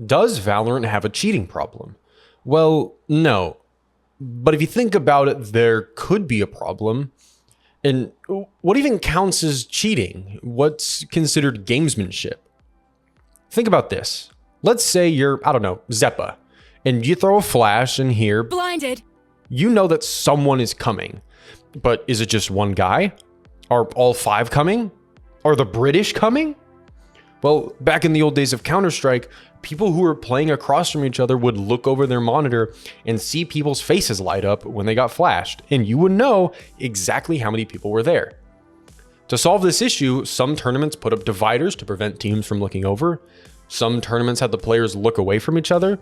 Does Valorant have a cheating problem? Well, no. But if you think about it, there could be a problem. And what even counts as cheating? What's considered gamesmanship? Think about this. Let's say you're, I don't know, Zeppa, and you throw a flash in here. Blinded. You know that someone is coming, but is it just one guy? Are all 5 coming? Are the British coming? Well, back in the old days of Counter-Strike, people who were playing across from each other would look over their monitor and see people's faces light up when they got flashed, and you would know exactly how many people were there. To solve this issue, some tournaments put up dividers to prevent teams from looking over. Some tournaments had the players look away from each other.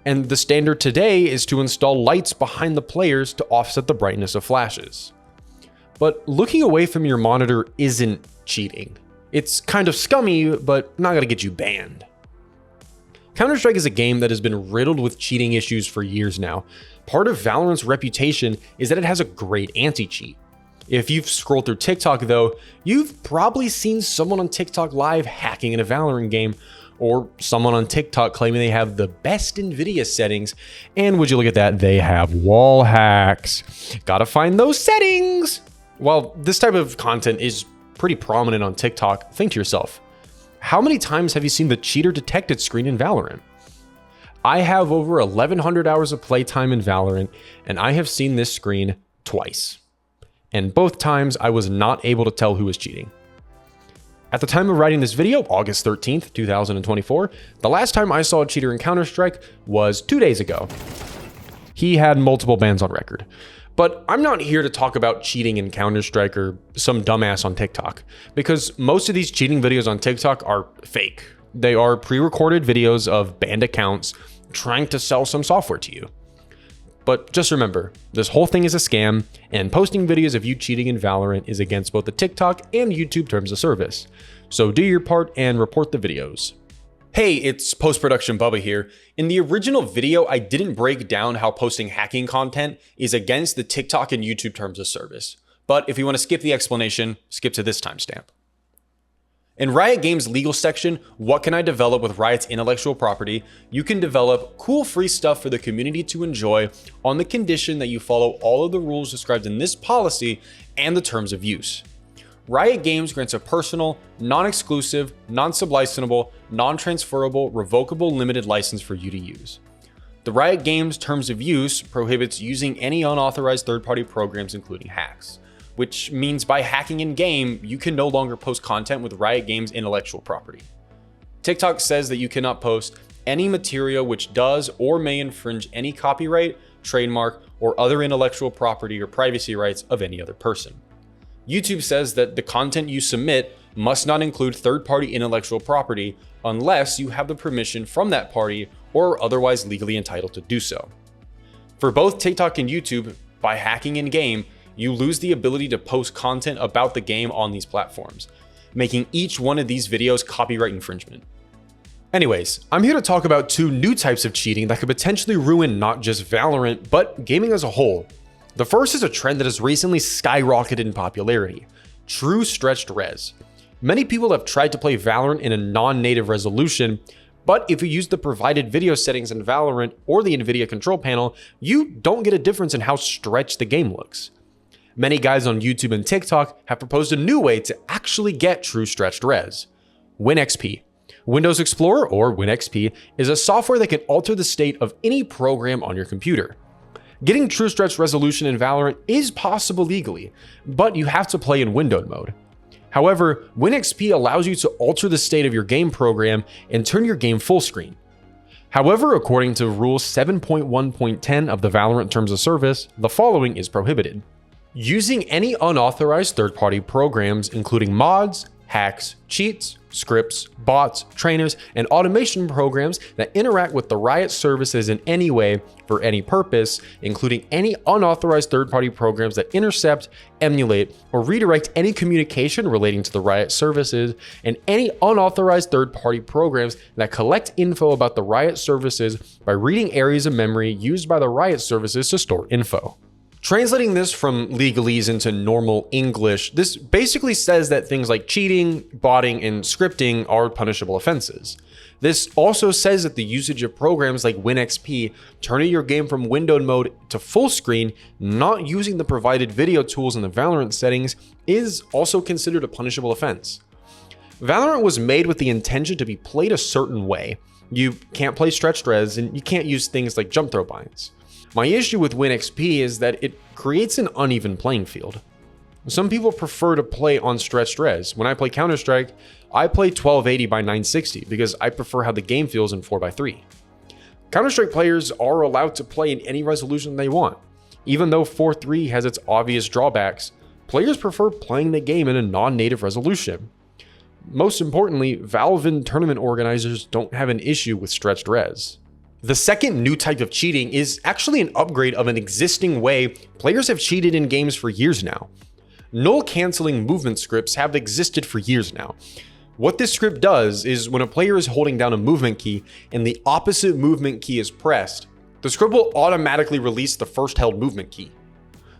And the standard today is to install lights behind the players to offset the brightness of flashes. But looking away from your monitor isn't cheating. It's kind of scummy, but not gonna get you banned. Counter-Strike is a game that has been riddled with cheating issues for years now. Part of Valorant's reputation is that it has a great anti-cheat. If you've scrolled through TikTok though, you've probably seen someone on TikTok live hacking in a Valorant game, or someone on TikTok claiming they have the best NVIDIA settings, and would you look at that, they have wall hacks. Gotta find those settings! While this type of content is pretty prominent on TikTok, think to yourself, how many times have you seen the cheater detected screen in Valorant? I have over 1,100 hours of playtime in Valorant, and I have seen this screen twice. And both times I was not able to tell who was cheating. At the time of writing this video, August 13th, 2024, the last time I saw a cheater in Counter-Strike was 2 days ago. He had multiple bans on record. But I'm not here to talk about cheating in Counter-Strike or some dumbass on TikTok, because most of these cheating videos on TikTok are fake. They are pre-recorded videos of banned accounts trying to sell some software to you. But just remember, this whole thing is a scam, and posting videos of you cheating in Valorant is against both the TikTok and YouTube terms of service. So do your part and report the videos. Hey, it's Post-Production Bubba here. In the original video, I didn't break down how posting hacking content is against the TikTok and YouTube terms of service. But if you want to skip the explanation, skip to this timestamp. In Riot Games' legal section, what can I develop with Riot's intellectual property? You can develop cool free stuff for the community to enjoy on the condition that you follow all of the rules described in this policy and the terms of use. Riot Games grants a personal, non-exclusive, non-sublicensable, non-transferable, revocable limited license for you to use. The Riot Games terms of use prohibits using any unauthorized third-party programs, including hacks, which means by hacking in-game, you can no longer post content with Riot Games' intellectual property. TikTok says that you cannot post any material which does or may infringe any copyright, trademark, or other intellectual property or privacy rights of any other person. YouTube says that the content you submit must not include third-party intellectual property unless you have the permission from that party or are otherwise legally entitled to do so. For both TikTok and YouTube, by hacking in-game, you lose the ability to post content about the game on these platforms, making each one of these videos copyright infringement. Anyways, I'm here to talk about 2 new types of cheating that could potentially ruin not just Valorant, but gaming as a whole. The first is a trend that has recently skyrocketed in popularity: true stretched res. Many people have tried to play Valorant in a non-native resolution, but if you use the provided video settings in Valorant or the NVIDIA control panel, you don't get a difference in how stretched the game looks. Many guys on YouTube and TikTok have proposed a new way to actually get true stretched res: WinXP. Windows Explorer, or WinXP, is a software that can alter the state of any program on your computer. Getting true stretch resolution in Valorant is possible legally, but you have to play in windowed mode. However, WinXP allows you to alter the state of your game program and turn your game full screen. However, according to Rule 7.1.10 of the Valorant Terms of Service, the following is prohibited: using any unauthorized third-party programs, including mods, hacks, cheats, scripts, bots, trainers, and automation programs that interact with the Riot services in any way for any purpose, including any unauthorized third-party programs that intercept, emulate, or redirect any communication relating to the Riot services, and any unauthorized third-party programs that collect info about the Riot services by reading areas of memory used by the Riot services to store info. Translating this from legalese into normal English, this basically says that things like cheating, botting, and scripting are punishable offenses. This also says that the usage of programs like WinXP, turning your game from windowed mode to full screen, not using the provided video tools in the Valorant settings, is also considered a punishable offense. Valorant was made with the intention to be played a certain way. You can't play stretched res, and you can't use things like jump throw binds. My issue with WinXP is that it creates an uneven playing field. Some people prefer to play on stretched res. When I play Counter-Strike, I play 1280 by 960 because I prefer how the game feels in 4x3. Counter-Strike players are allowed to play in any resolution they want. Even though 4.3 has its obvious drawbacks, players prefer playing the game in a non-native resolution. Most importantly, Valve and tournament organizers don't have an issue with stretched res. The second new type of cheating is actually an upgrade of an existing way players have cheated in games for years now. Null canceling movement scripts have existed for years now. What this script does is when a player is holding down a movement key and the opposite movement key is pressed, the script will automatically release the first held movement key.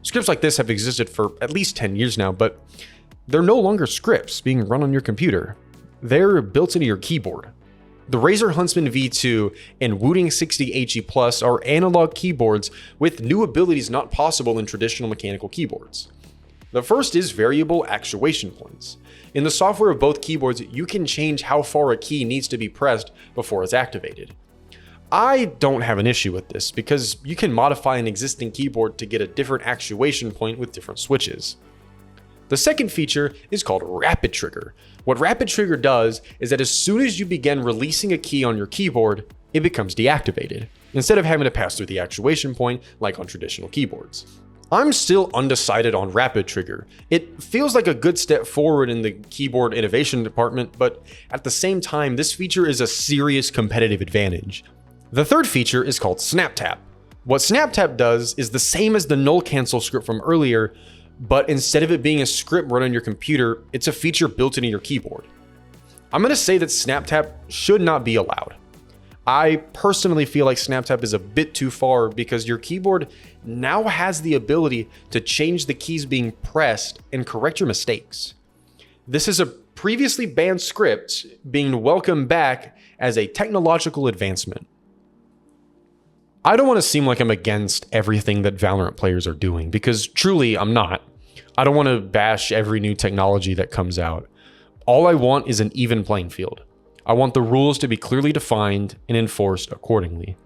Scripts like this have existed for at least 10 years now, but they're no longer scripts being run on your computer. They're built into your keyboard. The Razer Huntsman V2 and Wooting 60 HE Plus are analog keyboards with new abilities not possible in traditional mechanical keyboards. The first is variable actuation points. In the software of both keyboards, you can change how far a key needs to be pressed before it's activated. I don't have an issue with this because you can modify an existing keyboard to get a different actuation point with different switches. The second feature is called Rapid Trigger. What Rapid Trigger does is that as soon as you begin releasing a key on your keyboard, it becomes deactivated, instead of having to pass through the actuation point like on traditional keyboards. I'm still undecided on Rapid Trigger. It feels like a good step forward in the keyboard innovation department, but at the same time, this feature is a serious competitive advantage. The third feature is called Snap Tap. What Snap Tap does is the same as the null cancel script from earlier, but instead of it being a script run on your computer, it's a feature built into your keyboard. I'm going to say that Snap Tap should not be allowed. I personally feel like Snap Tap is a bit too far because your keyboard now has the ability to change the keys being pressed and correct your mistakes. This is a previously banned script being welcomed back as a technological advancement. I don't want to seem like I'm against everything that Valorant players are doing, because truly I'm not. I don't want to bash every new technology that comes out. All I want is an even playing field. I want the rules to be clearly defined and enforced accordingly.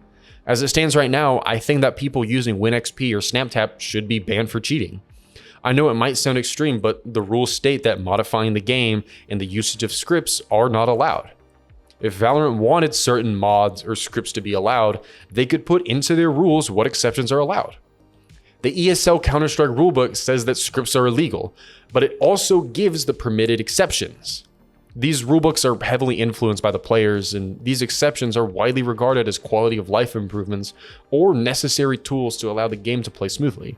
As it stands right now, I think that people using WinXP or SnapTap should be banned for cheating. I know it might sound extreme, but the rules state that modifying the game and the usage of scripts are not allowed. If Valorant wanted certain mods or scripts to be allowed, they could put into their rules what exceptions are allowed. The ESL Counter-Strike rulebook says that scripts are illegal, but it also gives the permitted exceptions. These rulebooks are heavily influenced by the players, and these exceptions are widely regarded as quality of life improvements or necessary tools to allow the game to play smoothly.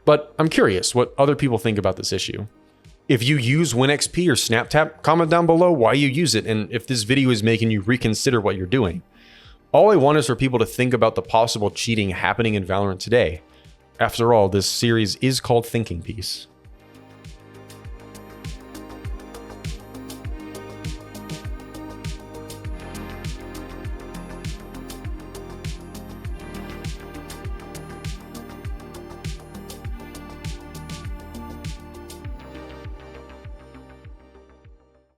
But I'm curious what other people think about this issue. If you use WinXP or SnapTap, comment down below why you use it and if this video is making you reconsider what you're doing. All I want is for people to think about the possible cheating happening in Valorant today. After all, this series is called Thinking Piece.